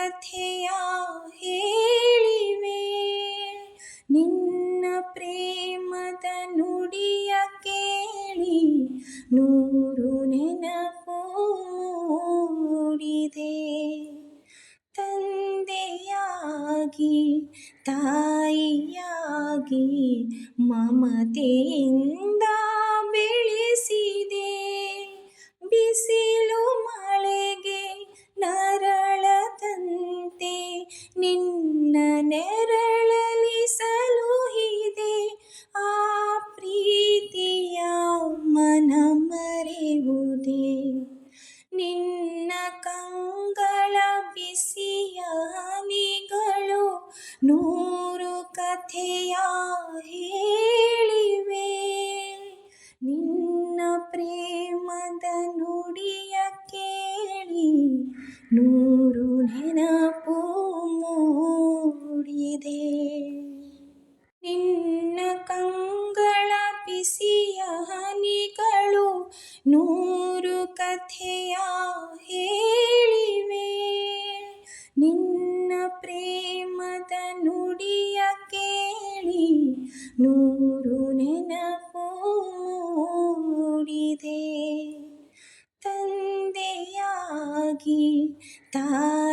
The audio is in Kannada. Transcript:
ಕಥೆಯ ಹೇಳಿವೆ. ನಿನ್ನ ಪ್ರೇಮದ ನುಡಿಯ ಕೇಳಿ ನೂರು ನೆನಪು ಮೂಡಿದೆ. ತಂದೆಯಾಗಿ ತಾಯಿಯಾಗಿ ಮಮತೆಯಿಂದ ಬೆಳೆಸಿದೆ. ಬಿಸಿಲು ಮಳೆಗೆ ನರಳದಂತೆ ನಿನ್ನ ನೆರಳಲಿ ಸಲುಹಿದೆ. ಆ ಪ್ರೀತಿಯ ಮನ ಮರೆಯುವುದೇ. ನಿನ್ನ ಕಂಗಳ ಬಿಸಿಯ ಹನಿಗಳು ನೂರು ಕಥೆಯ ಹೇಳಿವೆ. ನಿನ್ನ ಪ್ರೇಮದ ನುಡಿಯ ಕೇಳಿ ನೂರು ನೆನಪು ಮೂಡಿದೆ. ನಿನ್ನ ಕಂಗಳ ಬಿಸಿಯ ಹನಿಗಳು ನೂರು ಕಥೆಯ ಹೇಳಿವೆ. ನಿನ್ನ ಪ್ರೇಮದ ನುಡಿಯ ಕೇಳಿ ನೂರು ನೆನಪು ಮೂಡಿದೆ. ತಂದೆಯಾಗಿ ತಾಯಿಯಾಗಿ